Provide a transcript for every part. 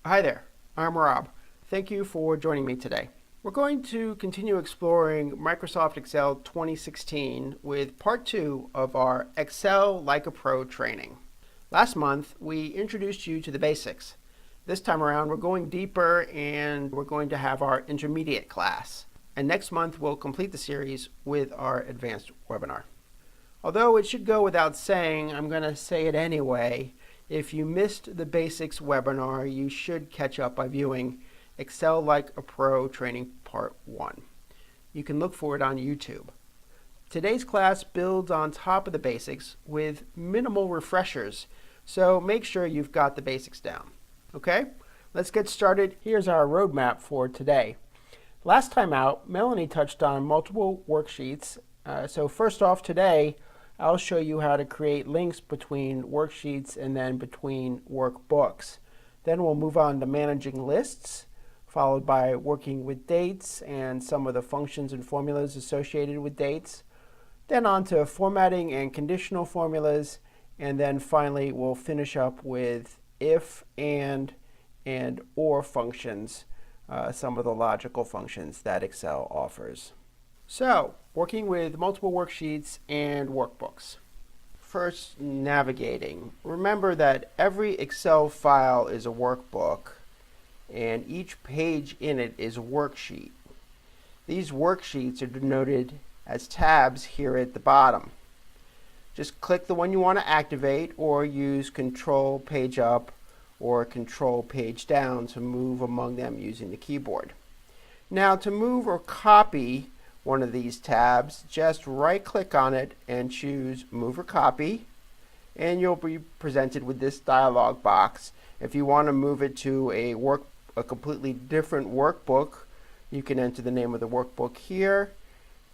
Hi there, I'm Rob. Thank you for joining me today. We're going to continue exploring Microsoft Excel 2016 with part 2 of our Excel Like a Pro training. Last month, we introduced you to the basics. This time around, we're going deeper and we're going to have our intermediate class. And next month, we'll complete the series with our advanced webinar. Although it should go without saying, I'm going to say it anyway. If you missed the basics webinar, you should catch up by viewing Excel Like a Pro Training Part 1. You can look for it on YouTube. Today's class builds on top of the basics with minimal refreshers, so make sure you've got the basics down. Okay, let's get started. Here's our roadmap for today. Last time out, Melanie touched on multiple worksheets. So first off today, I'll show you how to create links between worksheets and then between workbooks. Then we'll move on to managing lists, followed by working with dates and some of the functions and formulas associated with dates. Then on to formatting and conditional formulas. And then finally, we'll finish up with if, and or functions, some of the logical functions that Excel offers. So, working with multiple worksheets and workbooks. First, navigating. Remember that every Excel file is a workbook, and each page in it is a worksheet. These worksheets are denoted as tabs here at the bottom. Just click the one you want to activate, or use Control Page Up or Control Page Down to move among them using the keyboard. Now, to move or copy one of these tabs, just right-click on it and choose Move or Copy, and you'll be presented with this dialog box. If you want to move it to a completely different workbook, you can enter the name of the workbook here.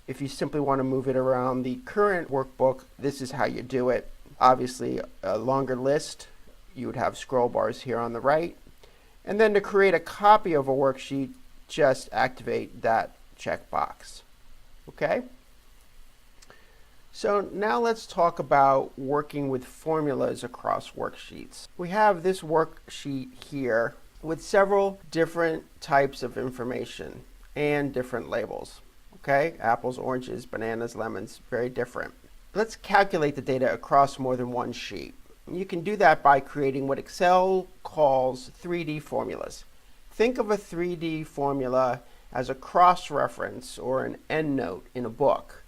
If you simply want to move it around the current workbook, this is how you do it. Obviously, a longer list, you would have scroll bars here on the right. And then to create a copy of a worksheet, just activate that checkbox. Okay? So now let's talk about working with formulas across worksheets. We have this worksheet here with several different types of information and different labels. Okay? Apples, oranges, bananas, lemons, very different. Let's calculate the data across more than one sheet. You can do that by creating what Excel calls 3D formulas. Think of a 3D formula as a cross-reference or an endnote in a book.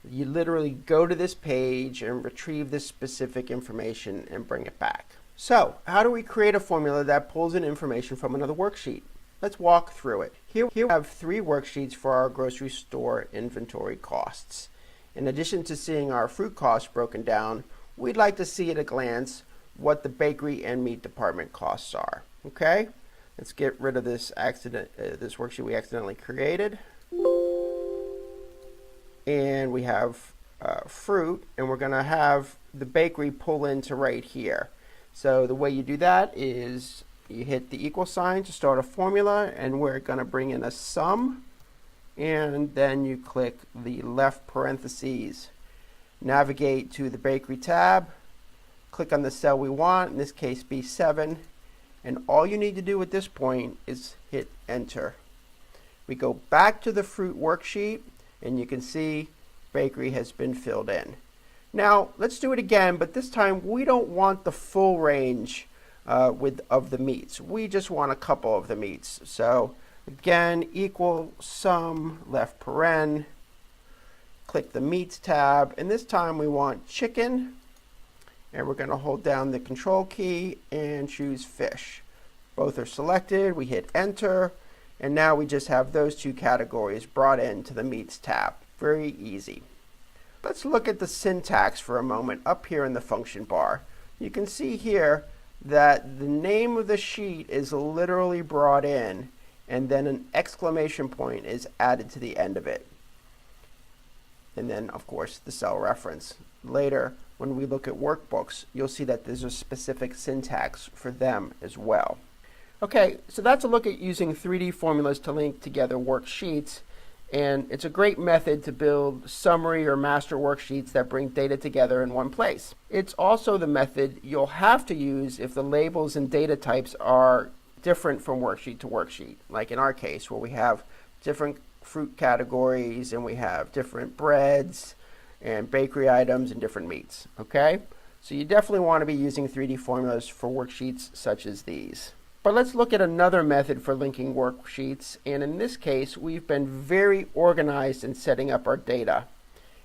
You literally go to this page and retrieve this specific information and bring it back. So, how do we create a formula that pulls in information from another worksheet? Let's walk through it. Here we have 3 worksheets for our grocery store inventory costs. In addition to seeing our fruit costs broken down, we'd like to see at a glance what the bakery and meat department costs are. Okay? Let's get rid of this this worksheet we accidentally created. And we have fruit, and we're going to have the bakery pull into right here. So the way you do that is you hit the equal sign to start a formula, and we're going to bring in a sum, and then you click the left parentheses. Navigate to the bakery tab, click on the cell we want, in this case B7, and all you need to do at this point is hit enter. We go back to the fruit worksheet, and you can see bakery has been filled in. Now let's do it again, but this time we don't want the full range of the meats. We just want a couple of the meats. So again, equal sum, left paren, click the meats tab, and this time we want chicken, and we're going to hold down the control key and choose fish. Both are selected, we hit enter, and now we just have those 2 categories brought into the meats tab. Very easy. Let's look at the syntax for a moment up here in the function bar. You can see here that the name of the sheet is literally brought in, and then an exclamation point is added to the end of it. And then, of course, the cell reference. Later, when we look at workbooks, you'll see that there's a specific syntax for them as well. Okay, so that's a look at using 3D formulas to link together worksheets. And it's a great method to build summary or master worksheets that bring data together in one place. It's also the method you'll have to use if the labels and data types are different from worksheet to worksheet, like in our case where we have different fruit categories and we have different breads and bakery items and different meats, okay? So you definitely want to be using 3D formulas for worksheets such as these. But let's look at another method for linking worksheets, and in this case we've been very organized in setting up our data,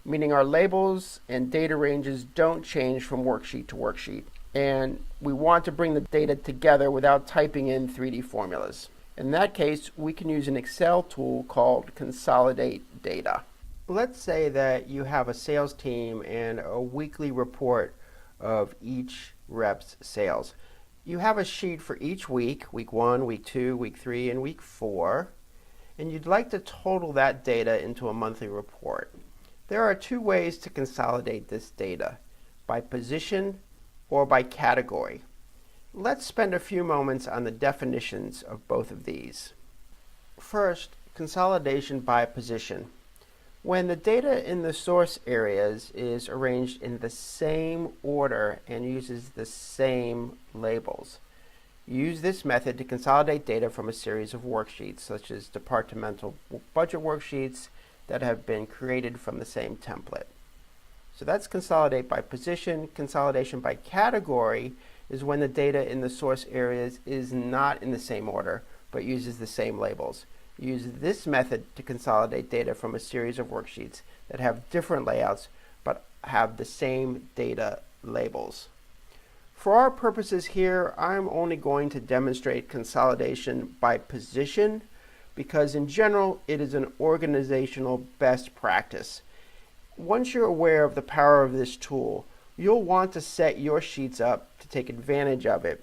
meaning our labels and data ranges don't change from worksheet to worksheet, and we want to bring the data together without typing in 3D formulas. In that case, we can use an Excel tool called Consolidate Data. Let's say that you have a sales team and a weekly report of each rep's sales. You have a sheet for each week, week 1, week 2, week 3, and week 4, and you'd like to total that data into a monthly report. There are two ways to consolidate this data, by position or by category. Let's spend a few moments on the definitions of both of these. First, consolidation by position. When the data in the source areas is arranged in the same order and uses the same labels. Use this method to consolidate data from a series of worksheets, such as departmental budget worksheets that have been created from the same template. So that's consolidate by position. Consolidation by category is when the data in the source areas is not in the same order, but uses the same labels. Use this method to consolidate data from a series of worksheets that have different layouts but have the same data labels. For our purposes here, I'm only going to demonstrate consolidation by position because in general it is an organizational best practice. Once you're aware of the power of this tool, you'll want to set your sheets up to take advantage of it.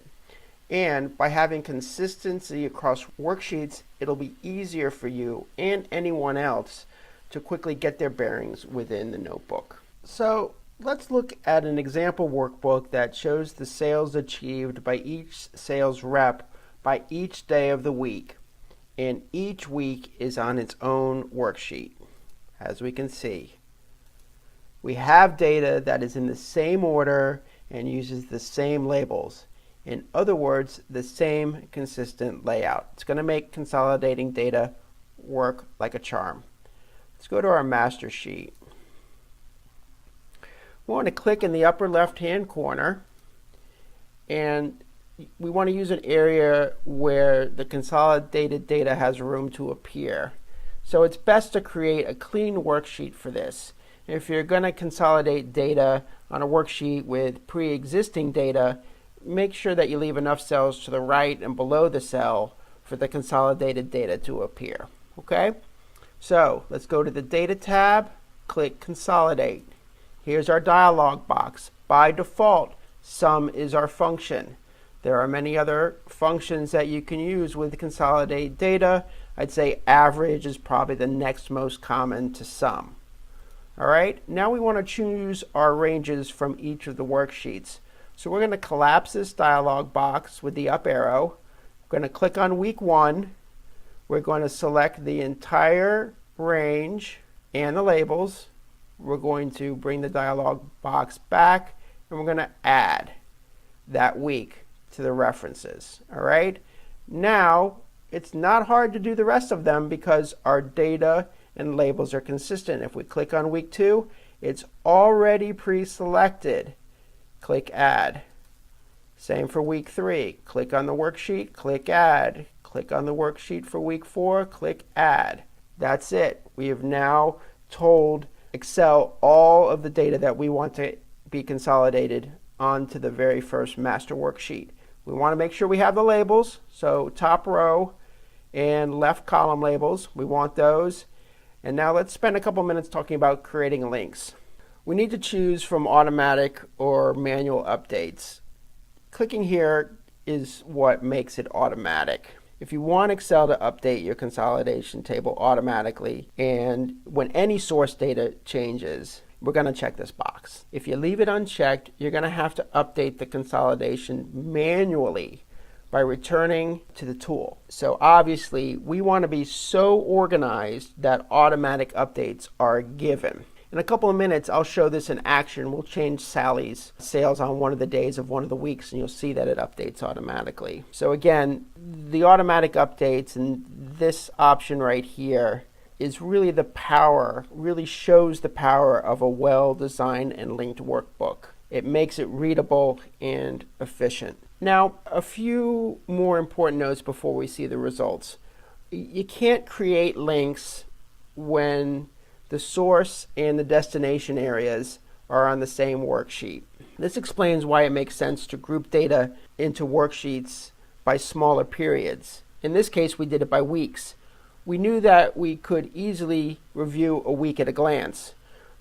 And by having consistency across worksheets, it'll be easier for you and anyone else to quickly get their bearings within the notebook. So let's look at an example workbook that shows the sales achieved by each sales rep by each day of the week. And each week is on its own worksheet. As we can see, we have data that is in the same order and uses the same labels. In other words, the same consistent layout. It's going to make consolidating data work like a charm. Let's go to our master sheet. We want to click in the upper left-hand corner, and we want to use an area where the consolidated data has room to appear. So it's best to create a clean worksheet for this. If you're going to consolidate data on a worksheet with pre-existing data, make sure that you leave enough cells to the right and below the cell for the consolidated data to appear. Okay? So let's go to the Data tab, click Consolidate. Here's our dialog box. By default, sum is our function. There are many other functions that you can use with Consolidate Data. I'd say average is probably the next most common to sum. All right, now we want to choose our ranges from each of the worksheets. So we're going to collapse this dialog box with the up arrow. We're going to click on week 1. We're going to select the entire range and the labels. We're going to bring the dialog box back and we're going to add that week to the references. All right, now it's not hard to do the rest of them because our data and labels are consistent. If we click on week 2, it's already pre-selected. Click Add. Same for week 3. Click on the worksheet, click Add. Click on the worksheet for week 4, click Add. That's it. We have now told Excel all of the data that we want to be consolidated onto the very first master worksheet. We want to make sure we have the labels, so top row and left column labels, we want those. And now let's spend a couple minutes talking about creating links. We need to choose from automatic or manual updates. Clicking here is what makes it automatic. If you want Excel to update your consolidation table automatically, and when any source data changes, we're going to check this box. If you leave it unchecked, you're going to have to update the consolidation manually by returning to the tool. So obviously, we want to be so organized that automatic updates are given. In a couple of minutes, I'll show this in action. We'll change Sally's sales on one of the days of one of the weeks, and you'll see that it updates automatically. So again, the automatic updates and this option right here is really the power, really shows the power of a well-designed and linked workbook. It makes it readable and efficient. Now, a few more important notes before we see the results. You can't create links when the source and the destination areas are on the same worksheet. This explains why it makes sense to group data into worksheets by smaller periods. In this case, we did it by weeks. We knew that we could easily review a week at a glance.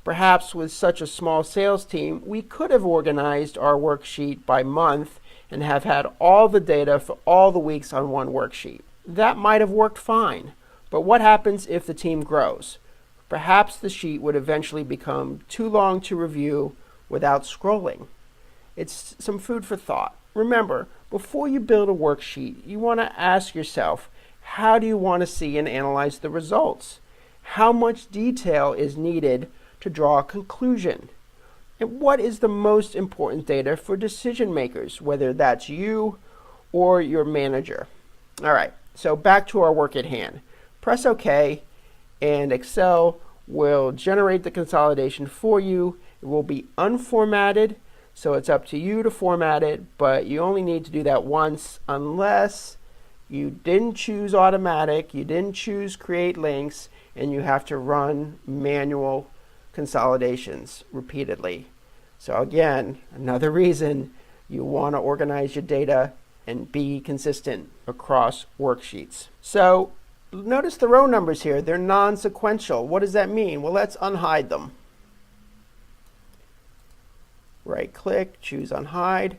Perhaps with such a small sales team, we could have organized our worksheet by month and have had all the data for all the weeks on one worksheet. That might have worked fine, but what happens if the team grows? Perhaps the sheet would eventually become too long to review without scrolling. It's some food for thought. Remember, before you build a worksheet, you want to ask yourself, how do you want to see and analyze the results? How much detail is needed to draw a conclusion? And what is the most important data for decision makers, whether that's you or your manager? All right, so back to our work at hand. Press OK, and Excel will generate the consolidation for you. It will be unformatted, so it's up to you to format it, but you only need to do that once unless you didn't choose automatic, you didn't choose create links, and you have to run manual consolidations repeatedly. So again, another reason you want to organize your data and be consistent across worksheets. So notice the row numbers here, they're non-sequential. What does that mean? Well, let's unhide them. Right click, choose unhide.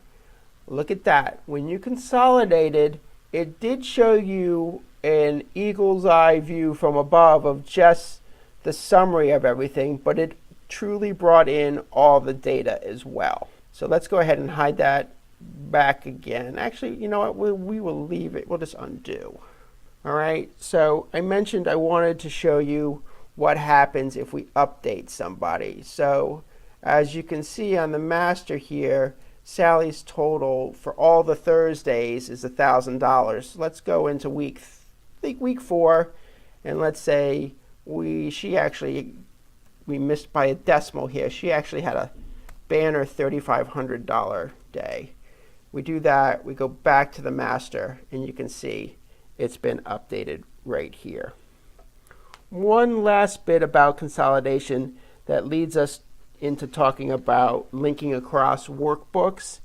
Look at that. When you consolidated, it did show you an eagle's eye view from above of just the summary of everything, but it truly brought in all the data as well. So let's go ahead and hide that back again. Actually, you know what? We will leave it. We'll just undo. All right, so I mentioned I wanted to show you what happens if we update somebody. So as you can see on the master here, Sally's total for all the Thursdays is $1,000. Let's go into week 4, and let's say we missed by a decimal here. She actually had a banner $3,500 day. We do that, we go back to the master, and you can see it's been updated right here. One last bit about consolidation that leads us into talking about linking across workbooks.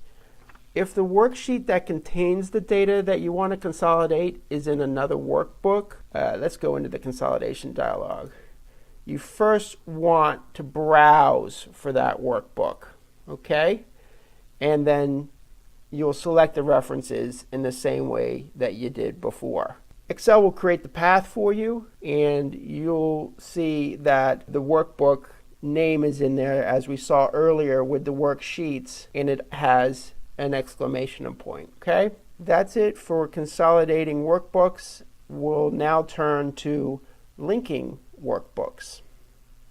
If the worksheet that contains the data that you want to consolidate is in another workbook, let's go into the consolidation dialog. You first want to browse for that workbook, okay? And then you'll select the references in the same way that you did before. Excel will create the path for you, and you'll see that the workbook name is in there, as we saw earlier with the worksheets, and it has an exclamation point, okay? That's it for consolidating workbooks. We'll now turn to linking workbooks.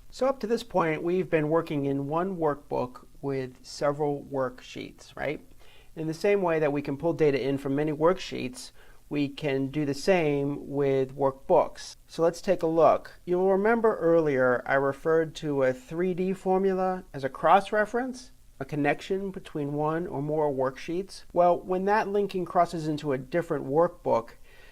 So up to this point, we've been working in one workbook with several worksheets, right? In the same way that we can pull data in from many worksheets, we can do the same with workbooks. So let's take a look. You'll remember earlier I referred to a 3D formula as a cross-reference, a connection between one or more worksheets. Well, when that linking crosses into a different workbook,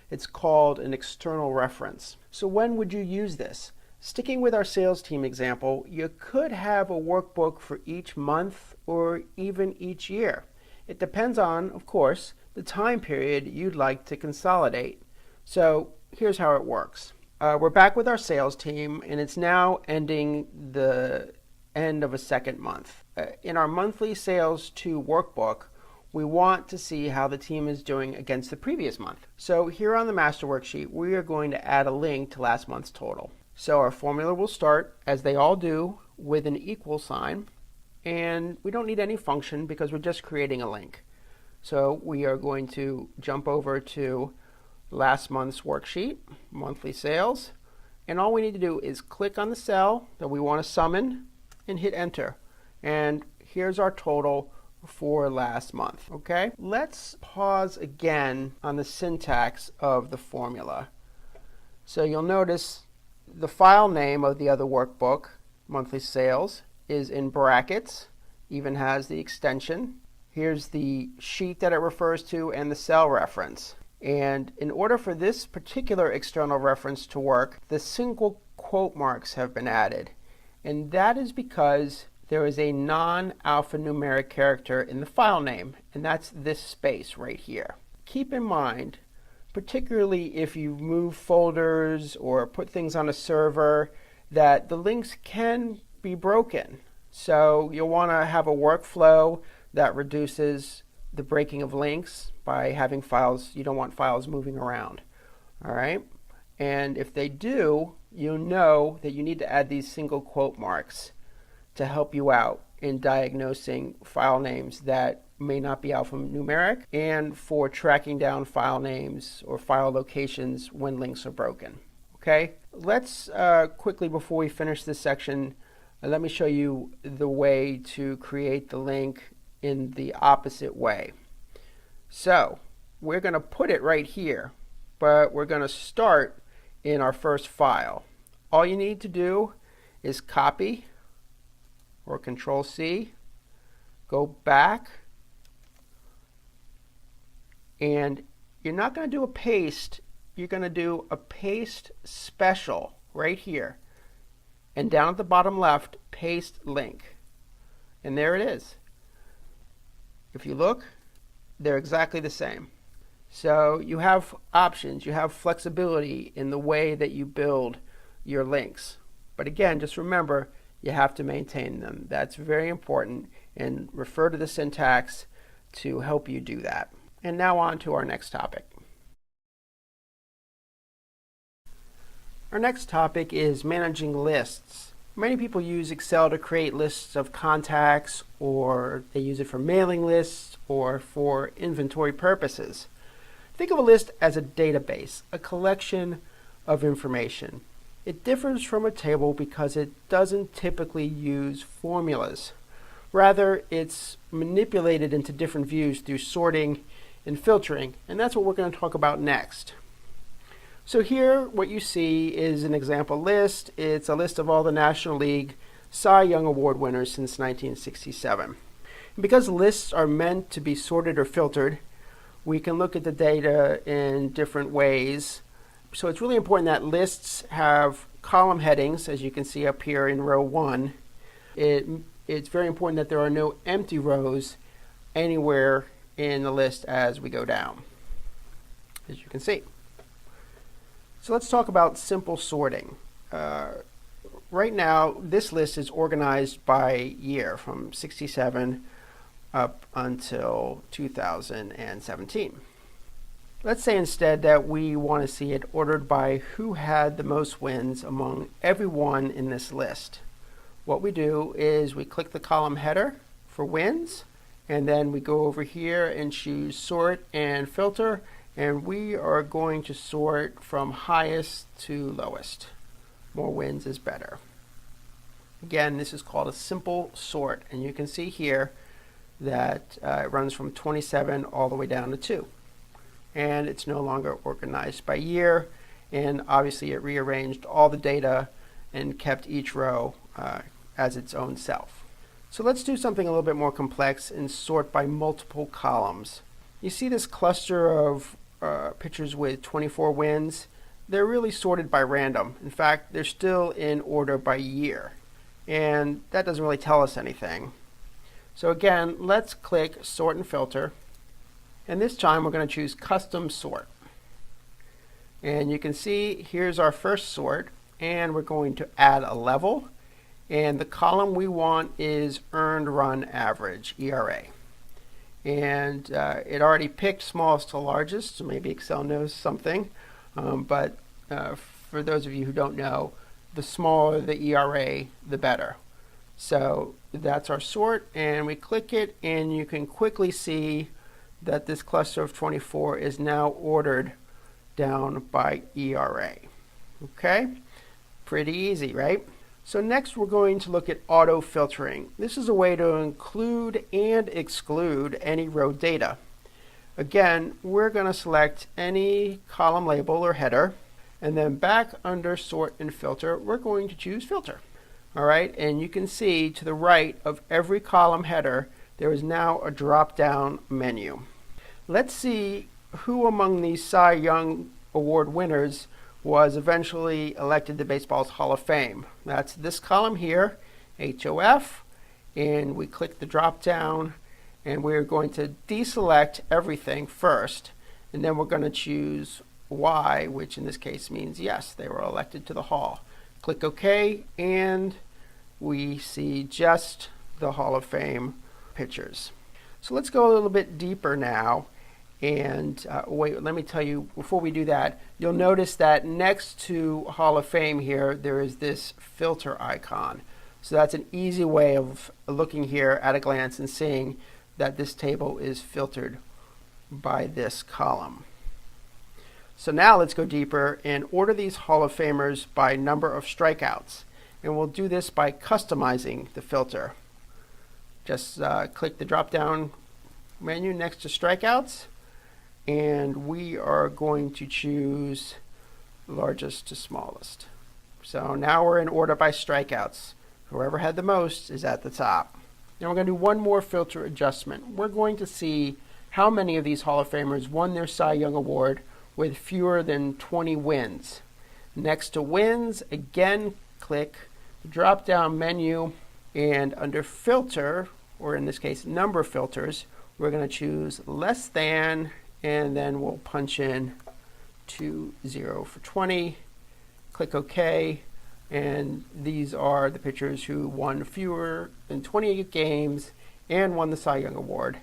it's called an external reference. So when would you use this? Sticking with our sales team example, you could have a workbook for each month or even each year. It depends on, of course, the time period you'd like to consolidate. So here's how it works. We're back with our sales team, and it's now ending the end of a second month. In our monthly sales 2 workbook, we want to see how the team is doing against the previous month. So here on the master worksheet, we are going to add a link to last month's total. So our formula will start, as they all do, with an equal sign. And we don't need any function because we're just creating a link. So we are going to jump over to last month's worksheet, monthly sales. And all we need to do is click on the cell that we want to summon and hit enter. And here's our total for last month. Okay, let's pause again on the syntax of the formula. So you'll notice the file name of the other workbook, monthly sales, is in brackets, even has the extension. Here's the sheet that it refers to and the cell reference. And in order for this particular external reference to work, the single quote marks have been added. And that is because there is a non-alphanumeric character in the file name, and that's this space right here. Keep in mind, particularly if you move folders or put things on a server, that the links can be broken. So you'll want to have a workflow that reduces the breaking of links by having files. You don't want files moving around. All right? And if they do, you know that you need to add these single quote marks to help you out in diagnosing file names that may not be alphanumeric and for tracking down file names or file locations when links are broken. Okay? Let's quickly, before we finish this section, let me show you the way to create the link in the opposite way. So we're going to put it right here, but we're going to start in our first file. All you need to do is copy or Control C, go back, and you're not going to do a paste, you're going to do a paste special right here. And down at the bottom left, paste link. And there it is. If you look, they're exactly the same. So you have options, you have flexibility in the way that you build your links. But again, just remember, you have to maintain them. That's very important, and refer to the syntax to help you do that. And now on to our next topic. Our next topic is managing lists. Many people use Excel to create lists of contacts, or they use it for mailing lists or for inventory purposes. Think of a list as a database, a collection of information. It differs from a table because it doesn't typically use formulas. Rather, it's manipulated into different views through sorting and filtering, and that's what we're going to talk about next. So here, what you see is an example list. It's a list of all the National League Cy Young Award winners since 1967. And because lists are meant to be sorted or filtered, we can look at the data in different ways. So it's really important that lists have column headings, as you can see up here in row 1. It's very important that there are no empty rows anywhere in the list as we go down, as you can see. So let's talk about simple sorting. Right now, this list is organized by year from 67 up until 2017. Let's say instead that we want to see it ordered by who had the most wins among everyone in this list. What we do is we click the column header for wins, and then we go over here and choose sort and filter, and we are going to sort from highest to lowest. More wins is better. Again, this is called a simple sort, and you can see here that it runs from 27 all the way down to 2. And it's no longer organized by year, and obviously it rearranged all the data and kept each row as its own self. So let's do something a little bit more complex and sort by multiple columns. You see this cluster of pictures with 24 wins? They're really sorted by random. In fact, they're still in order by year, and that doesn't really tell us anything. So again, let's click sort and filter. And this time we're going to choose custom sort. And you can see here's our first sort, and we're going to add a level. And the column we want is earned run average, ERA. And it already picked smallest to largest, so maybe Excel knows something. But for those of you who don't know, the smaller the ERA, the better. So that's our sort, and we click it, and you can quickly see that this cluster of 24 is now ordered down by ERA. Okay? Pretty easy, right? So next we're going to look at auto filtering. This is a way to include and exclude any row data. Again, we're going to select any column label or header, and then back under sort and filter, we're going to choose filter. All right, and you can see to the right of every column header, there is now a drop-down menu. Let's see who among these Cy Young Award winners was eventually elected to baseball's Hall of Fame. That's this column here, HOF, and we click the drop down, and we're going to deselect everything first, and then we're going to choose Y, which in this case means yes, they were elected to the Hall. Click OK, and we see just the Hall of Fame pictures. So let's go a little bit deeper now. And wait, let me tell you, before we do that, you'll notice that next to Hall of Fame here, there is this filter icon. So that's an easy way of looking here at a glance and seeing that this table is filtered by this column. So now let's go deeper and order these Hall of Famers by number of strikeouts. And we'll do this by customizing the filter. Just click the drop-down menu next to strikeouts, and we are going to choose largest to smallest. So now we're in order by strikeouts. Whoever had the most is at the top. Now we're going to do one more filter adjustment. We're going to see how many of these Hall of Famers won their Cy Young Award with fewer than 20 wins. Next to wins, again, click the drop-down menu, and under filter, or in this case number filters, we're going to choose less than, and then we'll punch in 20 for 20, click OK, and these are the pitchers who won fewer than 20 games and won the Cy Young Award.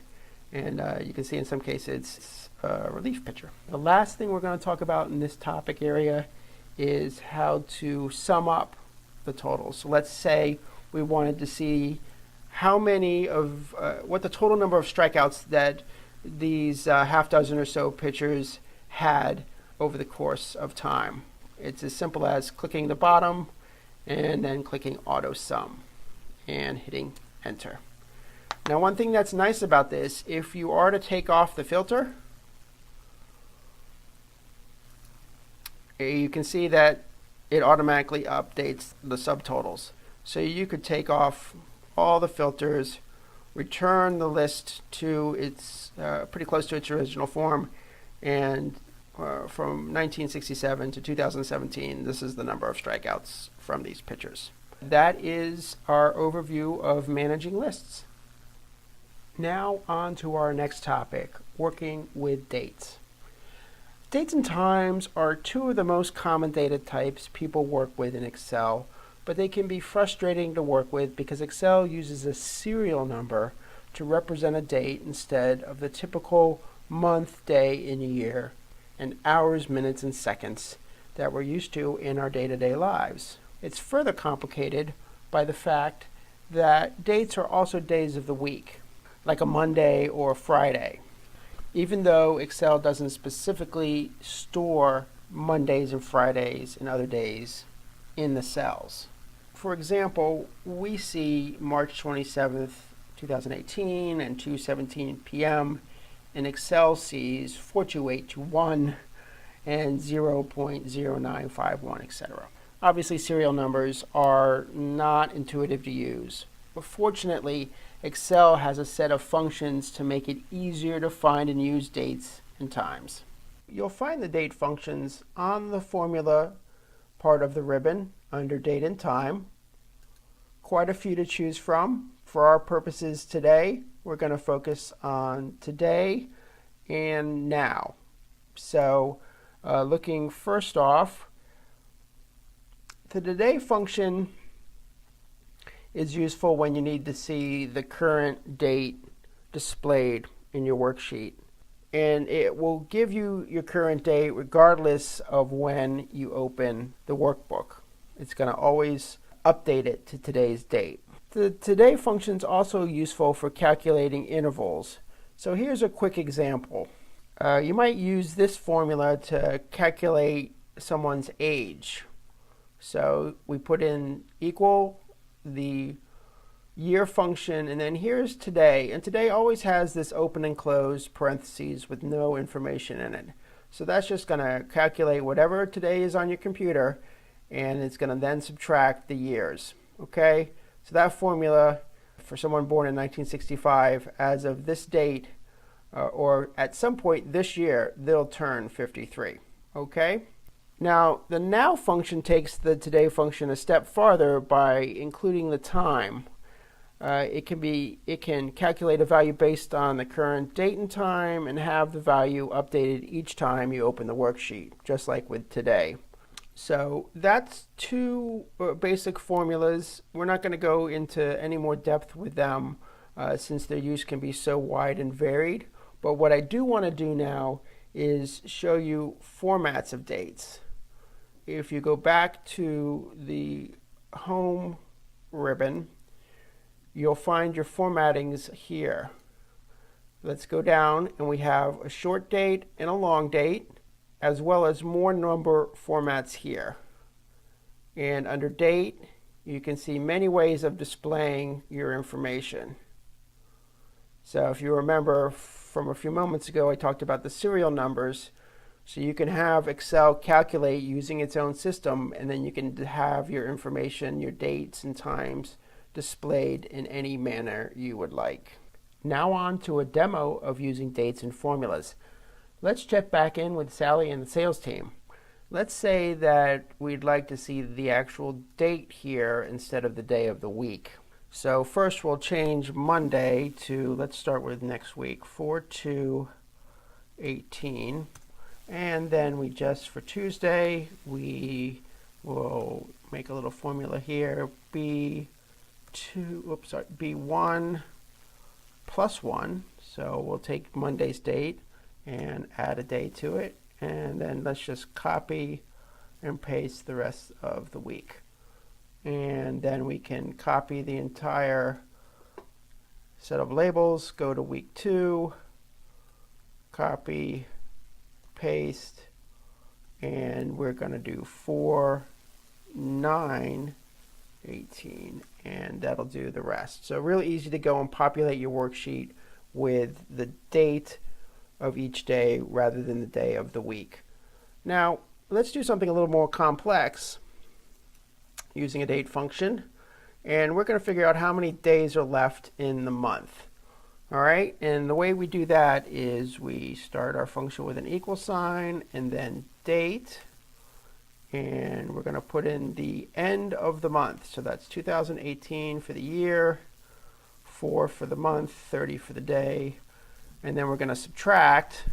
And you can see in some cases it's a relief pitcher. The last thing we're going to talk about in this topic area is how to sum up the totals. So let's say we wanted to see how many of, what the total number of strikeouts that these half dozen or so pitchers had over the course of time. It's as simple as clicking the bottom and then clicking auto sum and hitting enter. Now one thing that's nice about this, if you are to take off the filter, you can see that it automatically updates the subtotals. So you could take off all the filters, return the list to its pretty close to its original form, and from 1967 to 2017, this is the number of strikeouts from these pitchers. That is our overview of managing lists. Now on to our next topic, working with dates. Dates and times are two of the most common data types people work with in Excel, but they can be frustrating to work with because Excel uses a serial number to represent a date instead of the typical month, day, in a year, and hours, minutes, and seconds that we're used to in our day-to-day lives. It's further complicated by the fact that dates are also days of the week, like a Monday or a Friday, even though Excel doesn't specifically store Mondays and Fridays and other days in the cells. For example, we see March 27th, 2018 and 2:17 p.m. and Excel sees 42821 and 0.0951, etc. Obviously, serial numbers are not intuitive to use, but fortunately, Excel has a set of functions to make it easier to find and use dates and times. You'll find the date functions on the formula part of the ribbon under date and time. Quite a few to choose from. For our purposes today, we're going to focus on today and now. So looking first off, the today function is useful when you need to see the current date displayed in your worksheet. And it will give you your current date regardless of when you open the workbook. It's going to always update it to today's date. The today function is also useful for calculating intervals. So here's a quick example. You might use this formula to calculate someone's age. So we put in equal the year function, and then here's today. And today always has this open and close parentheses with no information in it. So that's just going to calculate whatever today is on your computer, and it's going to then subtract the years. Okay? So that formula for someone born in 1965, as of this date, or at some point this year, they'll turn 53. Okay? Now, the now function takes the today function a step farther by including the time. It can calculate a value based on the current date and time and have the value updated each time you open the worksheet, just like with today. So that's two basic formulas. We're not going to go into any more depth with them since their use can be so wide and varied. But what I do want to do now is show you formats of dates. If you go back to the home ribbon, you'll find your formattings here. Let's go down, and we have a short date and a long date, as well as more number formats here. And under date, you can see many ways of displaying your information. So if you remember from a few moments ago, I talked about the serial numbers. So you can have Excel calculate using its own system, and then you can have your information, your dates and times displayed in any manner you would like. Now on to a demo of using dates and formulas. Let's check back in with Sally and the sales team. Let's say that we'd like to see the actual date here instead of the day of the week. So first we'll change Monday to, let's start with next week, 4/2/18. And then we just, for Tuesday, we will make a little formula here, B1 plus 1. So we'll take Monday's date and add a day to it. And then let's just copy and paste the rest of the week. And then we can copy the entire set of labels, go to week 2, copy, paste, and we're going to do 4/9/18, and that'll do the rest. So really easy to go and populate your worksheet with the date of each day rather than the day of the week. Now let's do something a little more complex using a date function, and we're going to figure out how many days are left in the month. All right, and the way we do that is we start our function with an equal sign and then date, and we're going to put in the end of the month. So that's 2018 for the year, 4 for the month, 30 for the day, and then we're going to subtract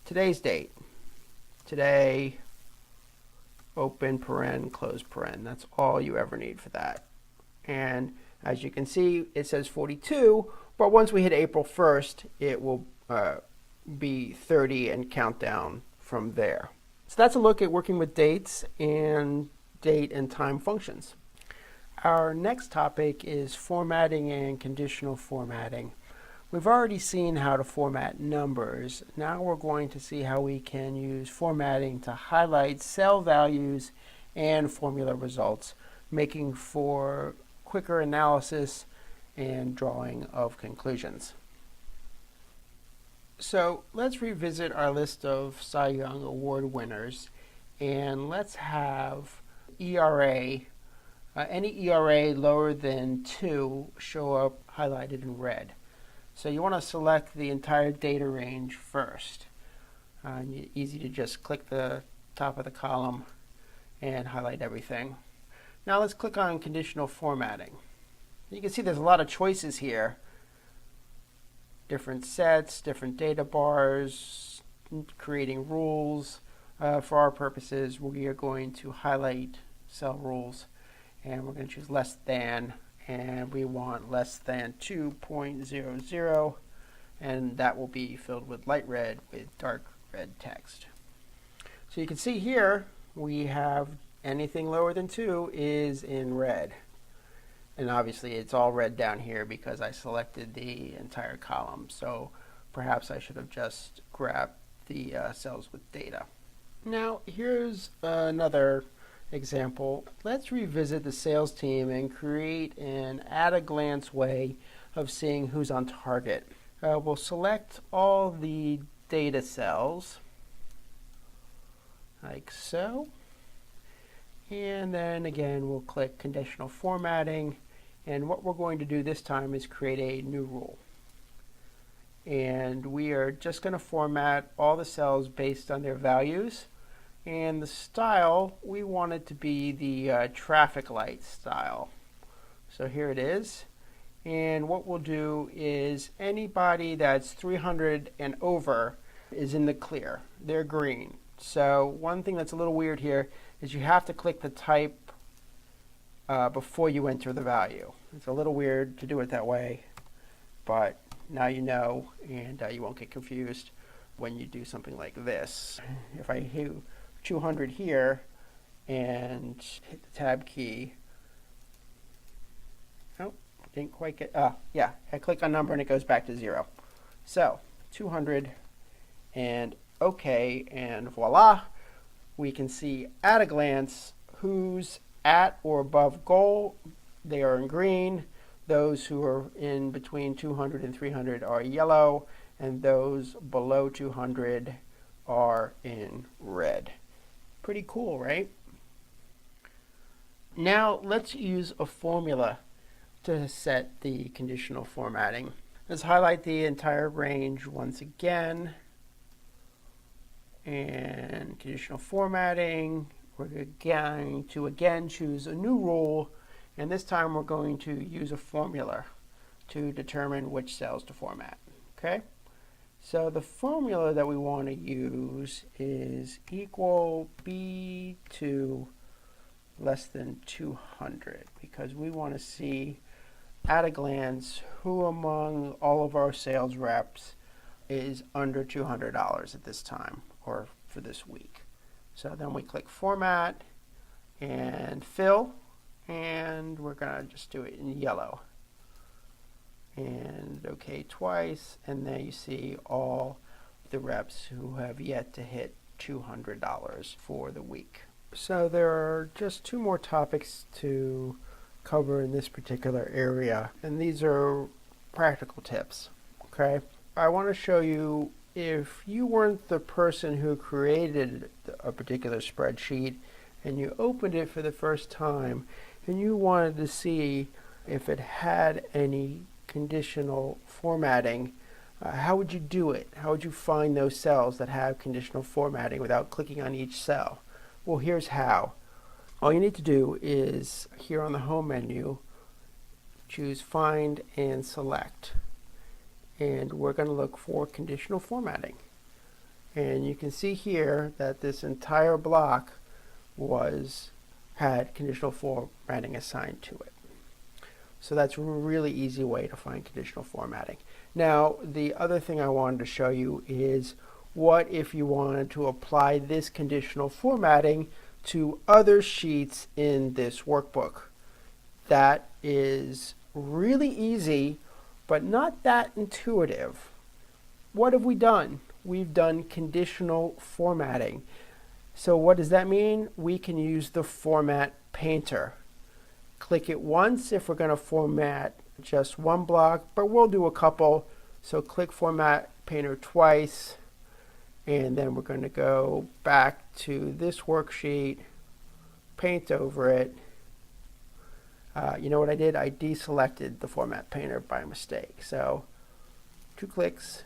today's date. Today, open paren, close paren. That's all you ever need for that. And as you can see, it says 42, but once we hit April 1st, it will be 30 and count down from there. So that's a look at working with dates and date and time functions. Our next topic is formatting and conditional formatting. We've already seen how to format numbers. Now we're going to see how we can use formatting to highlight cell values and formula results, making for quicker analysis and drawing of conclusions. So let's revisit our list of Cy Young Award winners, and let's have ERA, any ERA lower than 2 show up highlighted in red. So you want to select the entire data range first. Easy to just click the top of the column and highlight everything. Now let's click on conditional formatting. You can see there's a lot of choices here. Different sets, different data bars, creating rules. For our purposes, we are going to highlight cell rules, and we're going to choose less than, and we want less than 2.00, and that will be filled with light red with dark red text. So you can see here we have anything lower than 2 is in red. And obviously it's all red down here because I selected the entire column. So perhaps I should have just grabbed the cells with data. Now here's another example, let's revisit the sales team and create an at-a-glance way of seeing who's on target. We'll select all the data cells, like so. And then again, we'll click Conditional Formatting. And what we're going to do this time is create a new rule. And we are just going to format all the cells based on their values. And the style, we want it to be the traffic light style. So here it is. And what we'll do is anybody that's 300 and over is in the clear. They're green. So one thing that's a little weird here is you have to click the type before you enter the value. It's a little weird to do it that way, but now you know, and you won't get confused when you do something like this. If I hit 200 here and hit the tab key, oh, didn't quite get, yeah, I click on number and it goes back to 0. So 200 and OK, and voila, we can see at a glance who's at or above goal. They are in green. Those who are in between 200 and 300 are yellow, and those below 200 are in red. Pretty cool, right? Now let's use a formula to set the conditional formatting. Let's highlight the entire range once again. And conditional formatting, we're going to again choose a new rule, and this time we're going to use a formula to determine which cells to format. Okay, so the formula that we want to use is equal B2 less than 200, because we want to see at a glance who among all of our sales reps is under $200 at this time, or for this week. So then we click Format and Fill, and we're going to just do it in yellow. And OK twice, and then you see all the reps who have yet to hit $200 for the week. So there are just 2 more topics to cover in this particular area, and these are practical tips. Okay, I want to show you, if you weren't the person who created a particular spreadsheet and you opened it for the first time and you wanted to see if it had any conditional formatting, how would you do it? How would you find those cells that have conditional formatting without clicking on each cell? Well, here's how. All you need to do is, here on the home menu, choose Find and Select. And we're going to look for conditional formatting. And you can see here that this entire block had conditional formatting assigned to it. So that's a really easy way to find conditional formatting. Now, the other thing I wanted to show you is what if you wanted to apply this conditional formatting to other sheets in this workbook. That is really easy, but not that intuitive. What have we done? We've done conditional formatting. So what does that mean? We can use the Format Painter. Click it once if we're going to format just one block, but we'll do a couple. So click Format Painter twice, and then we're going to go back to this worksheet, paint over it. You know what I did? I deselected the Format Painter by mistake. So 2 clicks.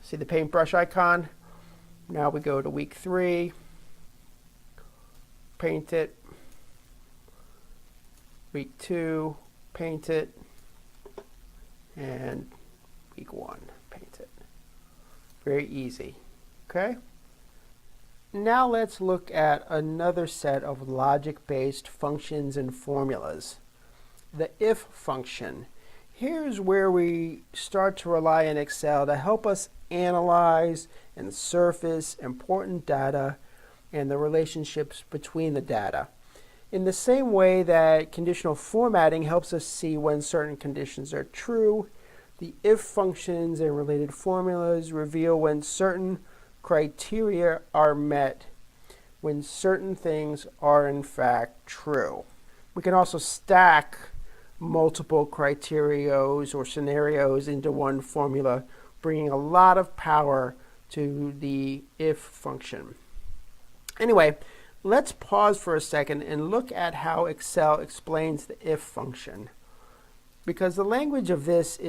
See the paintbrush icon? Now we go to week 3, paint it. Week 2, paint it. And week 1, paint it. Very easy. Okay? Now let's look at another set of logic-based functions and formulas. The if function. Here's where we start to rely on Excel to help us analyze and surface important data and the relationships between the data. In the same way that conditional formatting helps us see when certain conditions are true, the if functions and related formulas reveal when certain criteria are met when certain things are in fact true. We can also stack multiple criterios or scenarios into one formula, bringing a lot of power to the if function. Anyway, let's pause for a second and look at how Excel explains the if function, because the language of this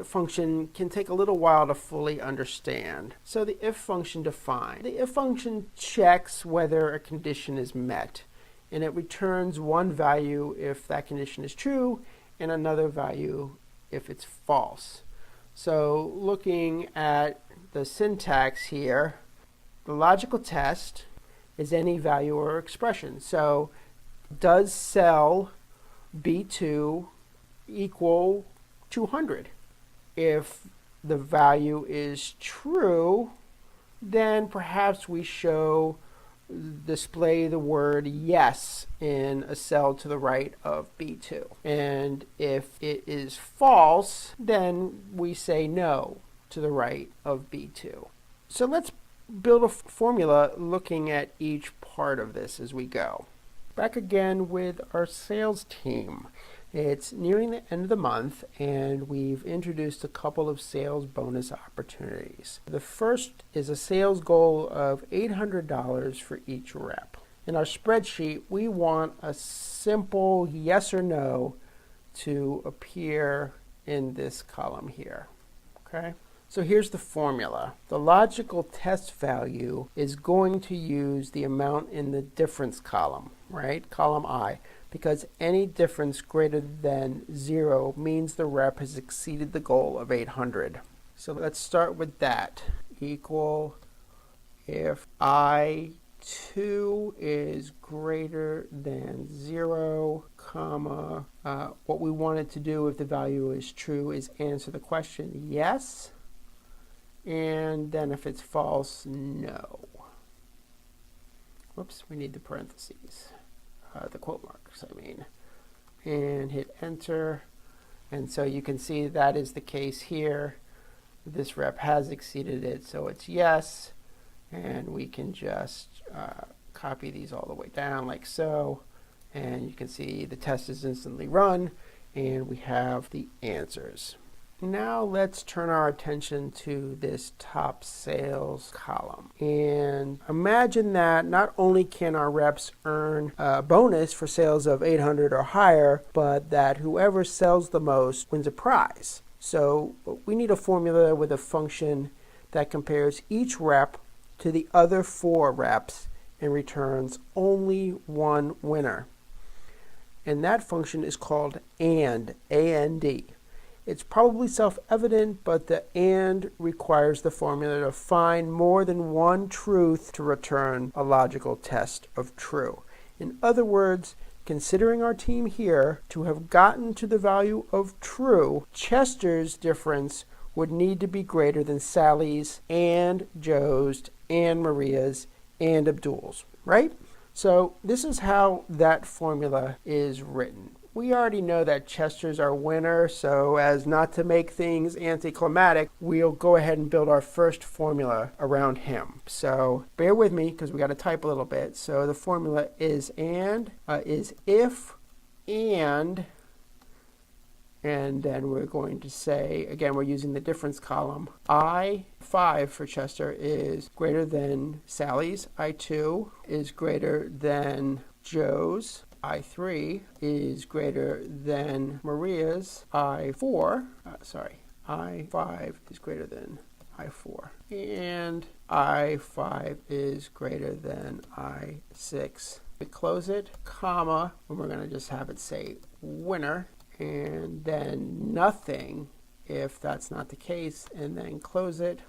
function can take a little while to fully understand. So the if function defined. The if function checks whether a condition is met, and it returns one value if that condition is true and another value if it's false. So looking at the syntax here, the logical test is any value or expression. So does cell B2 equal 200? If the value is true, then perhaps we display the word yes in a cell to the right of B2. And if it is false, then we say no to the right of B2. So let's build a formula looking at each part of this as we go. Back again with our sales team. It's nearing the end of the month, and we've introduced a couple of sales bonus opportunities. The first is a sales goal of $800 for each rep. In our spreadsheet, we want a simple yes or no to appear in this column here. Okay? So here's the formula. The logical test value is going to use the amount in the difference column, right? Column I. Because any difference greater than 0 means the rep has exceeded the goal of 800. So let's start with that. Equal if I2 is greater than 0, comma, what we wanted to do if the value is true is answer the question yes, and then if it's false, no. Whoops, we need the parentheses. The quote marks, I mean, and hit enter. And so you can see that is the case here. This rep has exceeded it, so it's yes. And we can just copy these all the way down like so. And you can see the test is instantly run, and we have the answers. Now let's turn our attention to this top sales column. And imagine that not only can our reps earn a bonus for sales of 800 or higher, but that whoever sells the most wins a prize. So we need a formula with a function that compares each rep to the other 4 reps and returns only one winner. And that function is called AND, A-N-D. It's probably self-evident, but the AND requires the formula to find more than one truth to return a logical test of true. In other words, considering our team here to have gotten to the value of true, Chester's difference would need to be greater than Sally's and Joe's and Maria's and Abdul's, right? So this is how that formula is written. We already know that Chester's our winner, so as not to make things anticlimactic, we'll go ahead and build our first formula around him. So bear with me because we got to type a little bit. So the formula is if and then we're going to say, again, we're using the difference column. I5 for Chester is greater than Sally's. I2 is greater than Joe's. I3 is greater than Maria's. I5 is greater than I4. And I5 is greater than I6. We close it, comma, and we're going to just have it say winner, and then nothing if that's not the case, and then close it.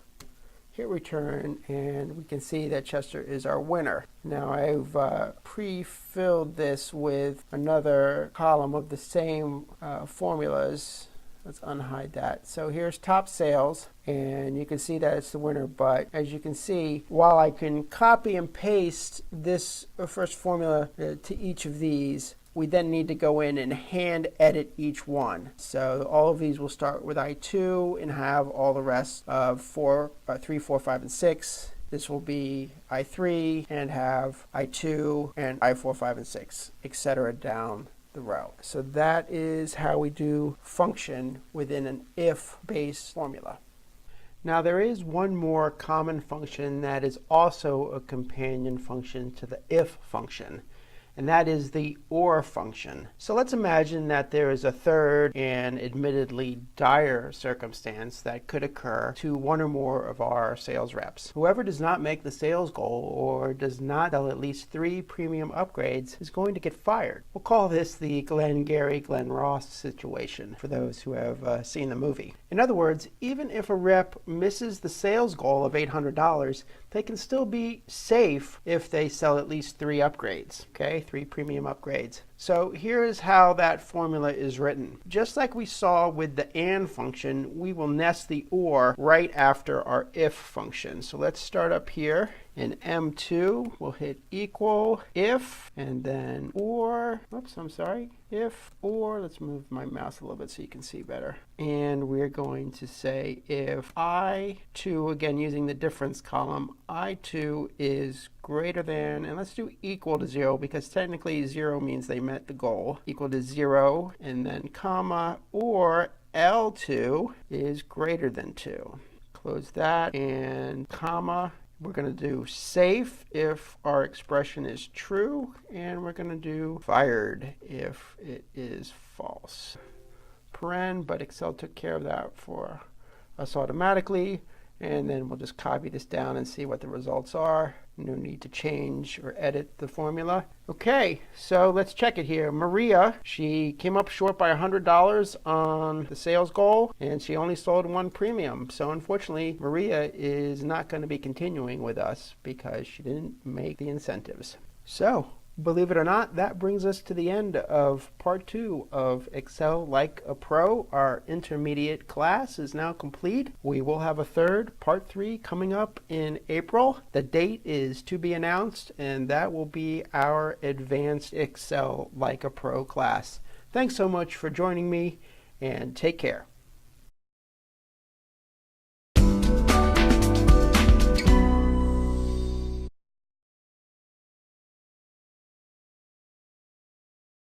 Hit return, and we can see that Chester is our winner. Now I've pre-filled this with another column of the same formulas. Let's unhide that. So here's top sales, and you can see that it's the winner, but as you can see, while I can copy and paste this first formula to each of these, we then need to go in and hand edit each one. So all of these will start with I2 and have all the rest of 3, 4, 5, and 6 This will be I3 and have I2 and I4, 5, and 6, etc. down the row. So that is how we do function within an if-based formula. Now there is one more common function that is also a companion function to the if function, and that is the or function. So let's imagine that there is a third and admittedly dire circumstance that could occur to one or more of our sales reps. Whoever does not make the sales goal or does not sell at least 3 premium upgrades is going to get fired. We'll call this the Glenn Gary, Glenn Ross situation for those who have seen the movie. In other words, even if a rep misses the sales goal of $800, they can still be safe if they sell at least 3 upgrades, okay? 3 premium upgrades. So here's how that formula is written. Just like we saw with the AND function, we will nest the OR right after our IF function. So let's start up here. In M2, we'll hit equal if, and then OR, if OR, let's move my mouse a little bit so you can see better. And we're going to say if I2, again using the difference column, I2 is greater than, and let's do equal to 0 because technically 0 means they met the goal, equal to 0, and then comma, or L2 is greater than 2. Close that, and comma. We're going to do safe if our expression is true, and we're going to do fired if it is false. Paren, but Excel took care of that for us automatically, and then we'll just copy this down and see what the results are. No need to change or edit the formula. Okay, so let's check it here. Maria, she came up short by $100 on the sales goal, and she only sold 1 premium. So unfortunately, Maria is not going to be continuing with us because she didn't make the incentives. So, believe it or not, that brings us to the end of part 2 of Excel Like a Pro. Our intermediate class is now complete. We will have a third, part 3, coming up in April. The date is to be announced, and that will be our advanced Excel Like a Pro class. Thanks so much for joining me, and take care.